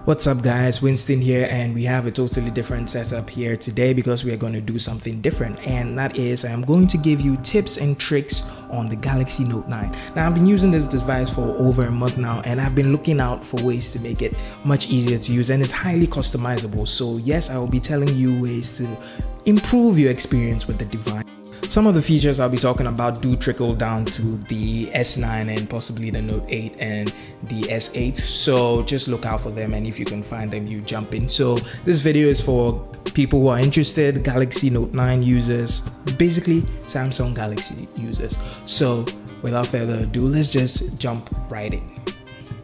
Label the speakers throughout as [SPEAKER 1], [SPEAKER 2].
[SPEAKER 1] What's up guys, Winston here, and we have a totally different setup here today because we are going to do something different, and that is I'm going to give you tips and tricks on the Galaxy Note 9. Now I've been using this device for over a month now, and I've been looking out for ways to make it much easier to use, and it's highly customizable. So yes, I will be telling you ways to improve your experience with the device. Some of the features I'll be talking about do trickle down to the S9 and possibly the Note 8 and the S8, so just look out for them, and if you can find them, you jump in. So this video is for people who are interested, Galaxy Note 9 users, basically Samsung Galaxy users. So without further ado, let's just jump right in.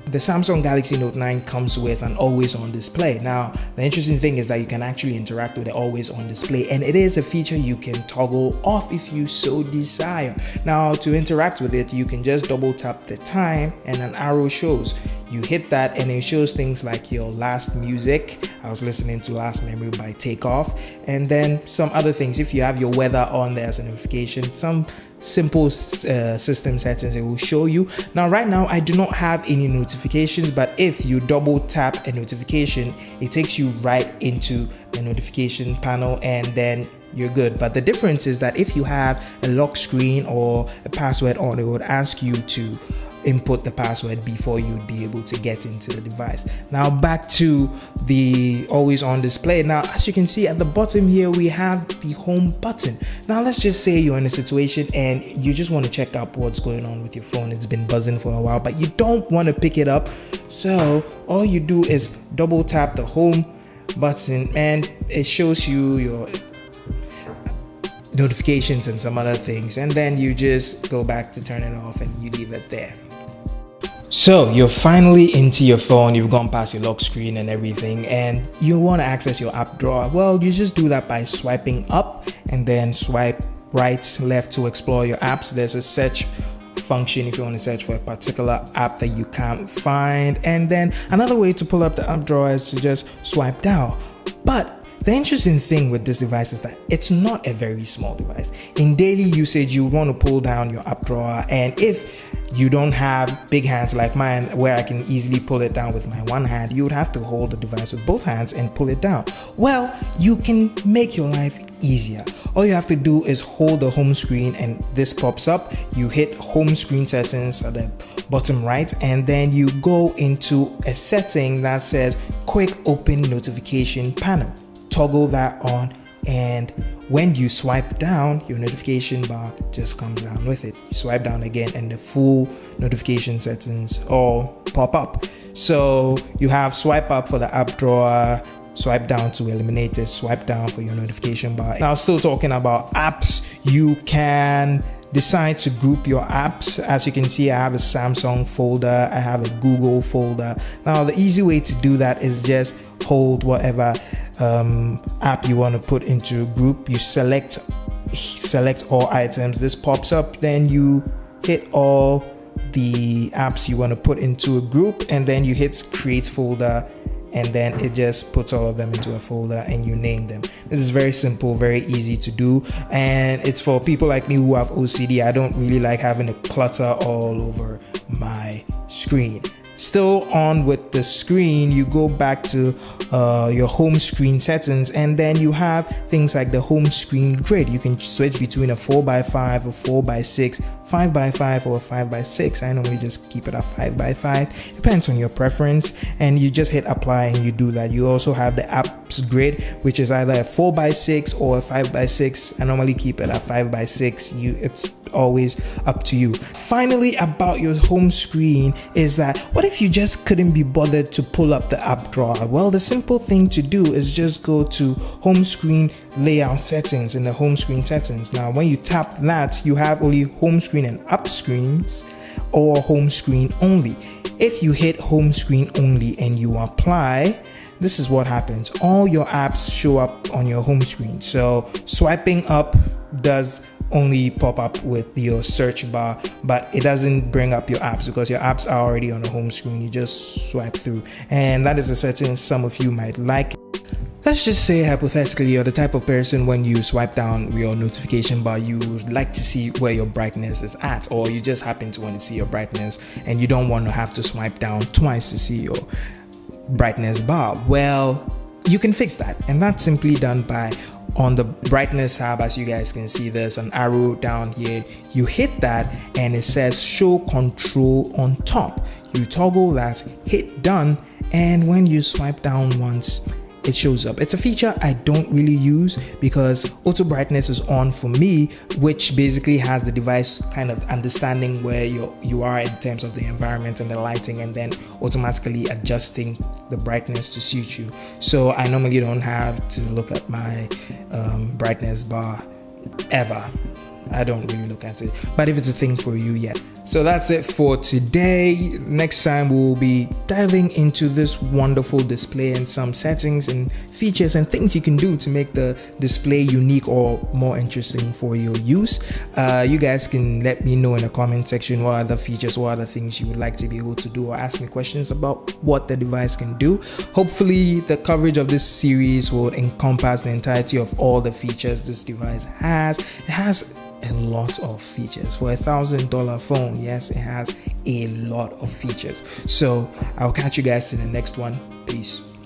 [SPEAKER 1] The Samsung Galaxy Note 9 comes with an always-on display. Now, the interesting thing is that you can actually interact with the always-on display, and it is a feature you can toggle off if you so desire. Now, to interact with it, you can just double tap the time and an arrow shows. You hit that and it shows things like your last music. I was listening to Last Memory by Takeoff, and then some other things. If you have your weather on there as a notification, some simple system settings it will show you. Now right now I do not have any notifications, but if you double tap a notification, it takes you right into the notification panel, and then you're good. But the difference is that if you have a lock screen or a password on, it would ask you to input the password before you'd be able to get into the device. Now back to the always on display. Now as you can see at the bottom here, we have the home button. Now let's just say you're in a situation and you just want to check out what's going on with your phone. It's been buzzing for a while, but you don't want to pick it up, so all you do is double tap the home button and it shows you your notifications and some other things, and then you just go back to turn it off and you leave it there. So you're finally into your phone, you've gone past your lock screen and everything, and you want to access your app drawer. Well, you just do that by swiping up and then swipe right, left to explore your apps. There's a search function if you want to search for a particular app that you can't find, and then another way to pull up the app drawer is to just swipe down. But the interesting thing with this device is that it's not a very small device. In daily usage, you want to pull down your app drawer, and if you don't have big hands like mine where I can easily pull it down with my one hand, you would have to hold the device with both hands and pull it down. Well, you can make your life easier. All you have to do is hold the home screen and this pops up. You hit home screen settings at the bottom right, and then you go into a setting that says quick open notification panel. Toggle that on, and when you swipe down, your notification bar just comes down with it. You swipe down again and the full notification settings all pop up. So you have swipe up for the app drawer, swipe down to eliminate it, swipe down for your notification bar. Now still talking about apps, you can decide to group your apps. As you can see, I have a Samsung folder, I have a Google folder. Now the easy way to do that is just hold whatever app you want to put into a group. You select all items, this pops up, then you hit all the apps you want to put into a group, and then you hit create folder, and then it just puts all of them into a folder and you name them. This is very simple, very easy to do, and it's for people like me who have OCD. I don't really like having a clutter all over my screen. Still on with the screen, you go back to your home screen settings, and then you have things like the home screen grid. You can switch between a 4x5, a 4x6, 5x5, or a 5x6. I normally just keep it at 5x5. Depends on your preference, and you just hit apply and you do that. You also have the apps grid, which is either a 4x6 or a 5x6. I normally keep it at 5x6. It's always up to you. Finally, about your home screen is that what if you just couldn't be bothered to pull up the app drawer? Well, the simple thing to do is just go to home screen layout settings in the home screen settings. Now when you tap that, you have only home screen and app screens, or home screen only. If you hit home screen only and you apply, this is what happens. All your apps show up on your home screen. So swiping up does only pop up with your search bar, but it doesn't bring up your apps because your apps are already on the home screen. You just swipe through, and that is a setting some of you might like. Let's just say hypothetically you're the type of person when you swipe down your notification bar, you would like to see where your brightness is at, or you just happen to want to see your brightness and you don't want to have to swipe down twice to see your brightness bar. Well, you can fix that, and that's simply done by, on the brightness tab, as you guys can see, there's an arrow down here. You hit that and it says show control on top. You toggle that, hit done, and when you swipe down once, it shows up. It's a feature I don't really use because auto brightness is on for me, which basically has the device kind of understanding where you are in terms of the environment and the lighting, and then automatically adjusting the brightness to suit you. So I normally don't have to look at my brightness bar ever. I don't really look at it, but if it's a thing for you, yeah. So that's it for today. Next time we'll be diving into this wonderful display and some settings and features and things you can do to make the display unique or more interesting for your use. You guys can let me know in the comment section what other features, what other things you would like to be able to do, or ask me questions about what the device can do. Hopefully the coverage of this series will encompass the entirety of all the features this device has. It has a lot of features for $1,000 phone. Yes, it has a lot of features. So I'll catch you guys in the next one. Peace.